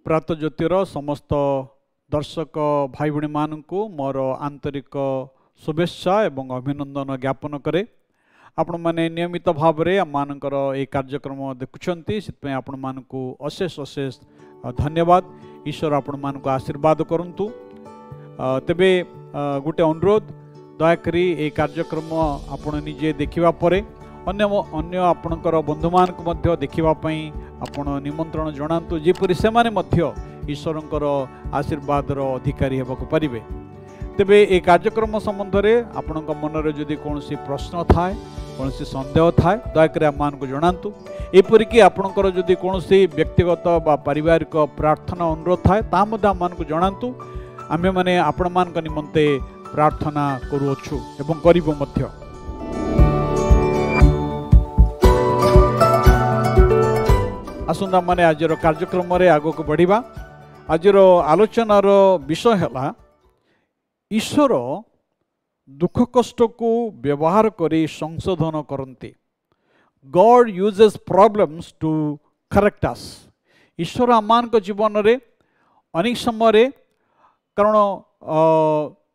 प्रातः ज्योतिर समस्त दर्शक भाई भाई मानू मोर आंतरिक शुभेच्छा एवं अभिनंदन ज्ञापन करे। आपण माने नियमित भाव में आम मानकर ये कार्यक्रम देखुंत से आपण मानू अशेष अशेष धन्यवाद। ईश्वर आपण मानू आशीर्वाद करंतु। तेबे गोटे अनुरोध दयाकरी ये कार्यक्रम आपण निजे देखिबा परे अन्य अन्य आपणकर बंधु मानक मध्य देखिबा पई आपण निमंत्रण जणांतु जेपरि से माने मध्य ईश्वरंकर आशीर्वाद रो अधिकारी हेबाक परिबे। तेबे ए कार्यक्रम संबंध में आपणक मनरे जदि कोनोसी प्रश्न थाए कोनोसी संदेह थाए दयाकरी आमान को जणांतु। एपरिकी आपणकर जदि कोनोसी व्यक्तिगत बा पारिवारिक प्रार्थना अनुरोध थाए ता मध्य आमान को जणांतु। आमे माने आपण मान को निमंते प्रार्थना करूछु एवं करिबो मध्य। आसंदा माने आजर कार्यक्रम रे आगो को बढ़िबा। आजर आलोचनार विषय है ईश्वर दुख कष्ट को व्यवहार करी संशोधन करती। God uses problems to correct us. ईश्वर आमान को जीवन रे अनेक समय कारण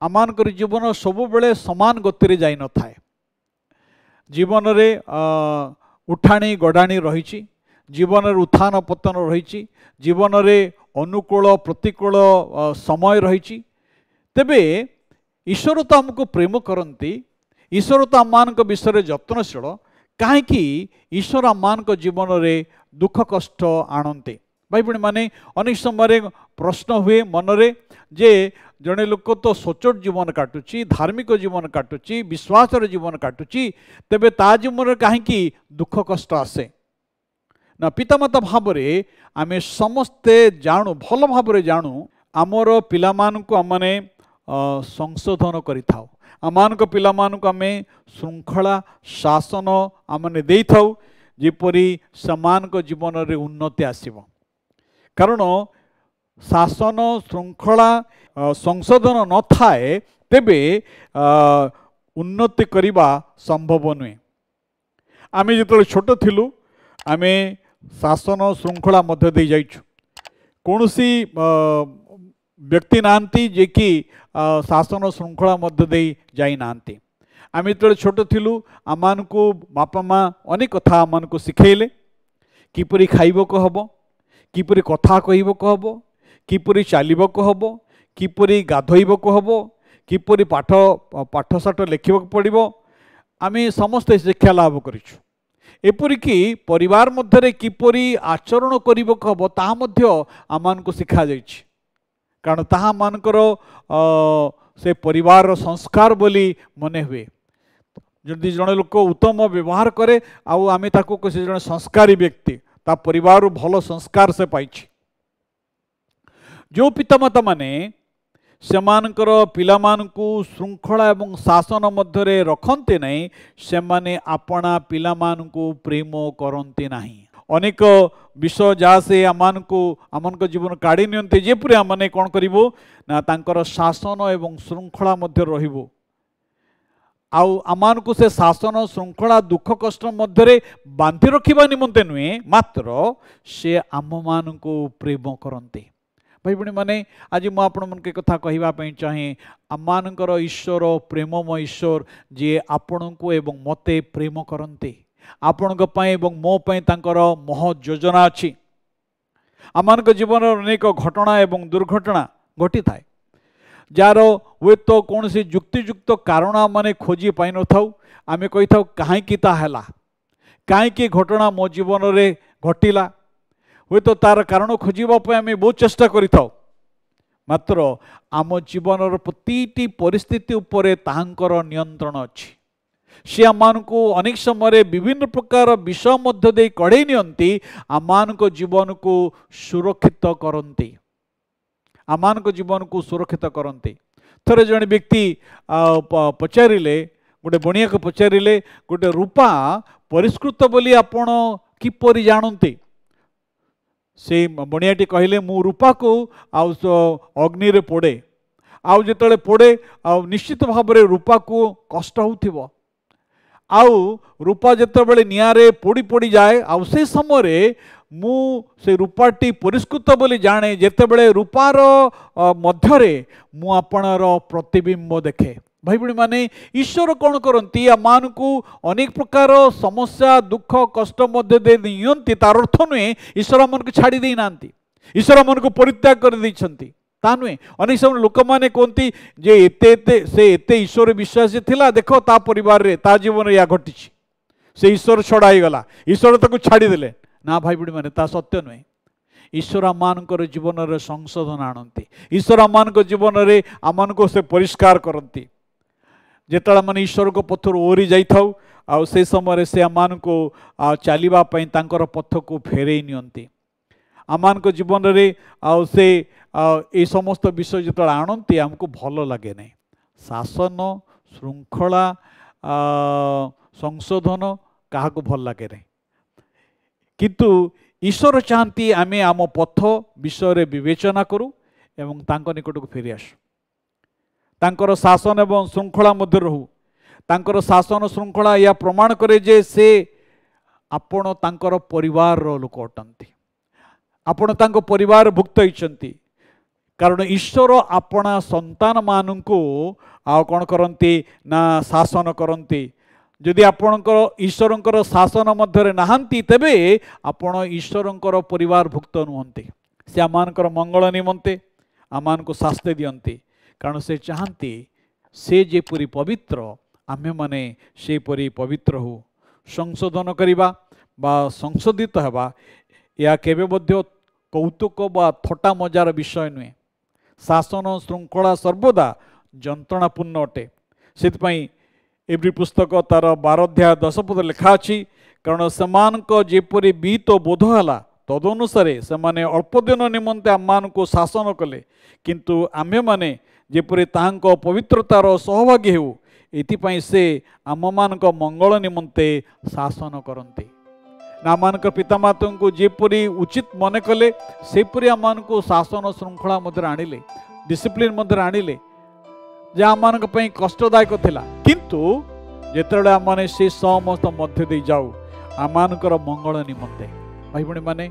आमान को जीवन सब बेले समान गति रे जाई न थाए। जीवन रे उठाणी गडाणी रही, जीवन उत्थान पतन रही, जीवन रे अनुकूल प्रतिकूल समय रही। तेबे ईश्वर तो आमको प्रेम करती, ईश्वर तो आम विषय जत्नशील कहीं ईश्वर आम जीवन रे दुख कष्ट आणते। भाई भाई माने अनेक समय प्रश्न हुए मनरे जे जड़े लोक तो सचोट जीवन काटुची, धार्मिक जीवन काटुची, विश्वासर जीवन काटुची, तेबे ता जीवन कहीं दुख कष्ट आसे ना। पितामाता भाव में आमे समस्ते जानू भल भाव में जानू आमर पिला मानकु आमने संशोधन करिथाउ। आमान को पिला मानकु आमे श्रृंखला शासन आमने देइथाउ जेपरि समान को जीवन रे उन्नति आसीबो। कारण शासन श्रृंखला संशोधन न थाए तेबे उन्नति करिबा संभव नुहे। आमे जेतले छोट थिलु आमे शासन श्रृंखला मध्य दे जाइछु। कौनसी व्यक्ति नांती जे कि शासन श्रृंखला मध्य दे जाई नांती। आम जो छोट थिलु आमान को बापा माँ अनेक कथा आमान को सिखेले किपरि खाइबको हबो, किपरि कथा कहिबको हबो, किपरि चालिबको हबो, किपरि गाधोइबको हबो, किपरि पाठशाठ लिखिबको पड़िबो। आमे समस्त शिक्षा लाभ करिछु। एपरिकी परिवार मध्य किपरि आचरण करिबको हबो ताहा मध्य आमान को सिखा जाइछि। कारण ताहा मानकर से परिवार संस्कार बोली मने हुए। जदि जड़े लोक उत्तम व्यवहार करे आउ आमे ताको किसी जड़े संस्कारी व्यक्ति ता परिवार भल संस्कार से पाइछि। जो पितामाता माने सेमानकर पिला मानकु श्रृंखला एवं शासन मध्य रखते नहीं, सेमाने आपना पिला मानकु प्रेम करते नहीं। अनेक विषय जहाँ से आमान को जीवन काढ़ी नियंते जेपरि आमने कौन करिवो ना तांकर शासन एवं श्रृंखला मध्य रहिबो। आउ आमान को से शासन श्रृंखला दुख कष्ट मध्य बांधि रखिबा निमंते नुहे, मात्र से आम मान को प्रेम करते। भाई भाई माने आज मु आपण मन के कथा कहिबा पई चाहे आमानकर ईश्वर प्रेममय ईश्वर जे आपण को एवं मते प्रेम करते। आपण को पई एवं मो पई तांकर महत् योजना अछि। आमानक जीवन अनेक घटना एवं दुर्घटना घटी थाए जार हुए तो कौन सी युक्तियुक्त कारण माने खोजी पाई न थाउ। आमे कहि थाउ काहे कि ता हैला, काहे कि घटना मो जीवन रे घटिला। हुए तो तार कारण खोजा आम बहुत चेष्टा करिथाउ, मात्र आम जीवन प्रतिटी परिस्थिति उपरे ताहांकर नियंत्रण अछि। सी आमान को अनेक समय विभिन्न प्रकार विषय मध्य दे कढ़े नियंती, आमान को जीवन को सुरक्षित करती, आमान को जीवन को सुरक्षित करती। थरे जने व्यक्ति पचारिले गोटे बणिया को पचारिले गोटे रूपा परिष्कृत बोली आपण किपरि जानते। से बणियाटी कहले मु रूपा को अग्नि रे पोड़े आउ जेतले पोड़े निश्चित भाव में रूपा को कष्ट होथिबो। आउ रूपा जेतेबेले नियारे पोड़ी पोड़ी जाए आउ से समय मु से रूपाटी परिष्कृत बोली जाने जेतेबेले रूपार मध्यरे मु आपणर प्रतिबिंब देखे। भाई भाई माने ईश्वर कौन करती आम को अनेक प्रकार समस्या दुख कष्ट मध्य दे नियंती तार अर्थ नुहे ईश्वर आम को छाड़ी दे ना, ईश्वर आम को परित्याग कर देइछंती ता नुहे। अनेक समय लोक मैंने कहती जे एते ईश्वर विश्वासी थिला देखो ता परिवार रे ता जीवन या घटी से ईश्वर छड़ाई गला ईश्वर ताको छाड़ी देले ना। भाई भाई माने ता सत्य नुहे। ईश्वर आम जीवन रे संशोधन आणती, ईश्वर आम जीवन रे आम को से परिष्कार करती। जेतला माने ईश्वर को पथर ओरी जाई थाउ आ से समय से आम को चलवा तांकर पथ को फेरई नियंती। आम को जीवन रे से ये समस्त विषय जो आणती आमको भल लगे नहीं। शासन श्रृंखला संशोधन क्या भल लगे नहीं, किंतु ईश्वर चाहती आमे आम पथ विषय विवेचना करूँ एवं तांको निकट को फेरी आसु, तांकर शासन एवं श्रृंखला मध्य रहू। तांकर शासन श्रृंखला या प्रमाण करे जे से आपण तांकर परिवार लोक अटंती, आपण तांको परिवार भुक्त होइचंती। कारण ईश्वर आपणा संतान मानू आ कौन करती ना शासन करती। जदि आपणकर ईश्वरंकर शासन मध्य नहांती तेबे आपण ईश्वरंकर परिवार भुक्त नुहंती। से आमानकर मंगल निमंते आमान को शास्ति दियंती, कारण से चाहती से जेपरी पवित्र आमे माने से परी पवित्र हो। संशोधन करिबा बा संशोधित हेबा या केबे मध्य कौतुक बा थटा मजार विषय नुहे। शासन श्रृंखला सर्वदा जंत्रणापूर्ण अटे। से एवरी पुस्तक तार 12 अध्याय 10 पद लिखा अछि, कारण सेमानक जेपरी बीत बोध हला तदनुसारे सेमाने अल्प दिन निमंते आम को शासन कले, किंतु आमे माने जेपरी ताहांक पवित्रतार सहभागी हो एथिपाई से आम मानक मंगल निमंते शासन करती। आमानक पितामाता को जेपरी उचित मन कले सेपरी आमान को शासन श्रृंखला मध्य आनिले, डिसिप्लिन मध्य आनिले जहाँ आमानक पई कष्टदायक थिला, किंतु जेतेबेले आमाने से समस्त मध्य दे जाऊ आमानकर मंगल निमंते। भाई भणी माने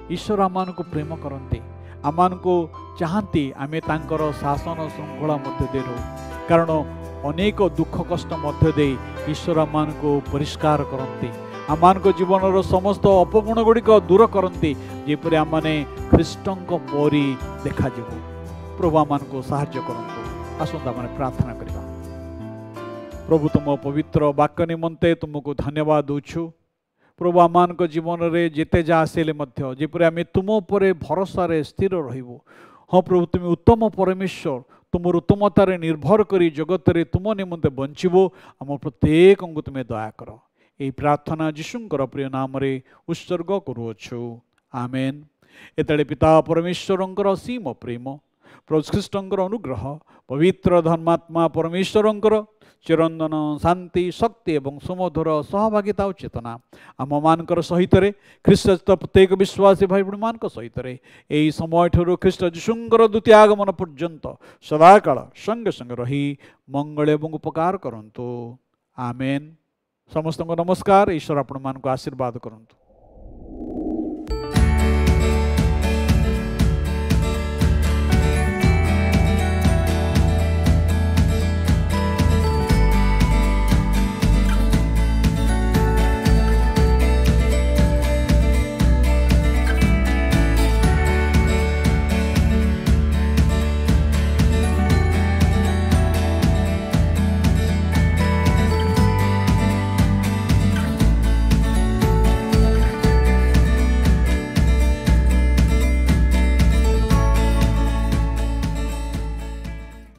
ईश्वर आमान को प्रेम करती, आमान को चाहती आमे तांकर शासन श्रृंखला मध्य दे रहू। कारण अनेक दुख कष्ट मध्य दे ईश्वर आमान को परिष्कार करती, आमान को जीवन समस्त अपगुण गुड़िक दूर करती, जेपरी आमाने ख्रीष्टंक परी देखा जीवो। प्रभु आमान को साहाय्य करंतु। आसंता माने प्रार्थना करिबा। प्रभु तुम पवित्र वाक्य निमंते तुमको धन्यवाद दूछु। प्रभु आमान को जीवन रे जेते जा आसेले मध्य जेपरी आमे तुम उपरे भरोसा रे स्थिर रहिबो। हाँ प्रभु तुम उत्तम परमेश्वर, तुम उत्तमतार निर्भर करी जगत रे तुम निमंते बंचिबो। आम प्रत्येक को तुम्हें दया कर। यही प्रार्थना जीशुंकर प्रिय नाम रे उत्सर्ग करुअछु, आमेन। एतले पिता परमेश्वरंकर असीम प्रेम, प्रभु ख्रीष्टंकर अनुग्रह, पवित्र धर्मात्मा परमेश्वरंकर चिरंदन शांति शक्ति एवं सुमधुर सहभागिता और चेतना आम मानकर सहित ख्रीष्ट प्रत्येक विश्वासी भाई भाई मान सहित यही समय ठूर ख्रीष्ट जीशुंकर द्वितीय आगमन पर्यंत सदाकाल संगे संगे रही मंगल एवं उपकार करंतु, आमेन। समस्त नमस्कार। ईश्वर आपण मान आशीर्वाद करंतु।